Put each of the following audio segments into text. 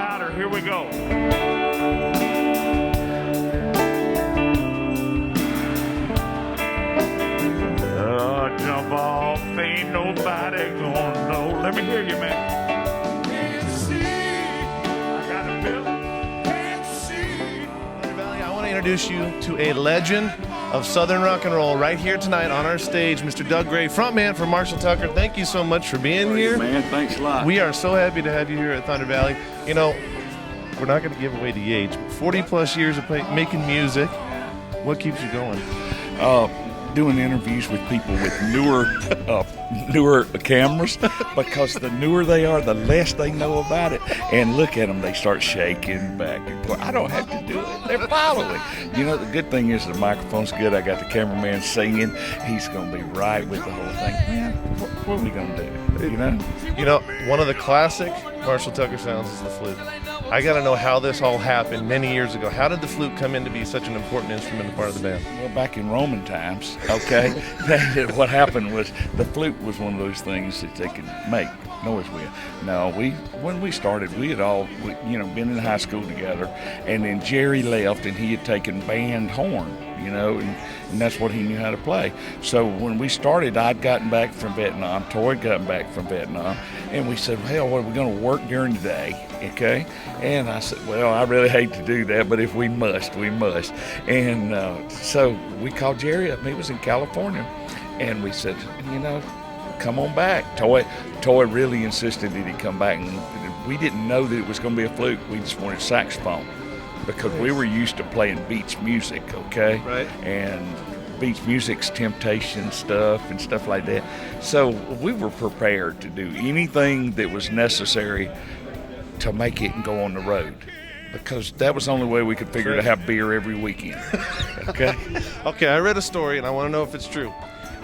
louder. Here we go. Jump off, ain't nobody gonna know. Let me hear you, man. Can't see, I got a bill. Can't see. Thunder Valley, I want to introduce you to a legend of Southern rock and roll right here tonight on our stage, Mr. Doug Gray, frontman for Marshall Tucker. Thank you so much for being here. Man, thanks a lot. We are so happy to have you here at Thunder Valley. You know, we're not going to give away the age, but 40 plus years of making music. What keeps you going? Doing interviews with people with newer cameras, because the newer they are, the less they know about it. And look at them, they start shaking back and forth. I don't have to do it. They're following. You know, the good thing is the microphone's good. I got the cameraman singing. He's going to be right with the whole thing. Man, what are we going to do? You know, one of the classic Marshall Tucker sounds is the flute. I got to know how this all happened many years ago. How did the flute come in to be such an important instrument and part of the band? Well, back in Roman times, okay, what happened was the flute was one of those things that they could make noise with. Now, when we started, we had all, been in high school together, and then Jerry left, and he had taken band horn, and that's what he knew how to play. So when we started, I'd gotten back from Vietnam, Toy had gotten back from Vietnam, and we said, hell, what are we going to work during the day, okay? And I said, well, I really hate to do that, but if we must, we must. And so we called Jerry up. He was in California, and we said, come on back. Toy really insisted that he come back, and we didn't know that it was going to be a flute. We just wanted saxophone, because we were used to playing beach music, okay? Right. And beach music's Temptation stuff and stuff like that. So we were prepared to do anything that was necessary to make it and go on the road, because that was the only way we could figure to have beer every weekend, okay? Okay, I read a story, and I want to know if it's true.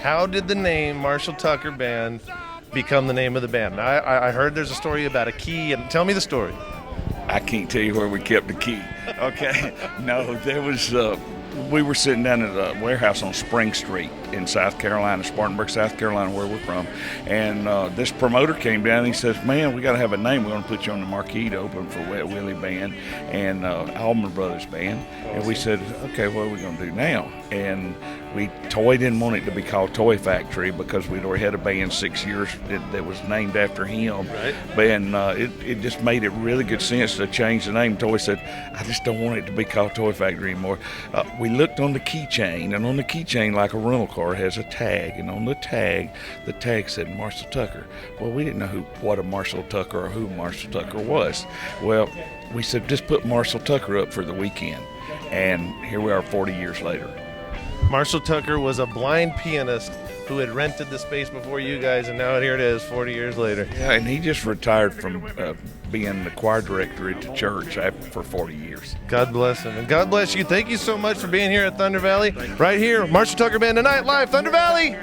How did the name Marshall Tucker Band become the name of the band? I heard there's a story about a key, and tell me the story. I can't tell you where we kept the key, okay? No, there was, we were sitting down at a warehouse on Spring Street in South Carolina, Spartanburg, South Carolina, where we're from. And this promoter came down and he says, man, we got to have a name. We're going to put you on the marquee to open for Wet Willie Band and Allman Brothers Band. And we said, okay, what are we going to do now? And Toy didn't want it to be called Toy Factory, because we'd already had a band 6 years that was named after him. Right. And it just made it really good sense to change the name. Toy said, I just don't want it to be called Toy Factory anymore. We looked on the keychain, and on the keychain, like a rental car, has a tag, and on the tag said Marshall Tucker. Well, we didn't know what a Marshall Tucker or who Marshall Tucker was. Well, we said, just put Marshall Tucker up for the weekend. And here we are 40 years later. Marshall Tucker was a blind pianist who had rented the space before you guys, and now here it is 40 years later. Yeah, and he just retired from being the choir director at the church for 40 years. God bless him, and God bless you. Thank you so much for being here at Thunder Valley. Right here, Marshall Tucker Band tonight, live, Thunder Valley.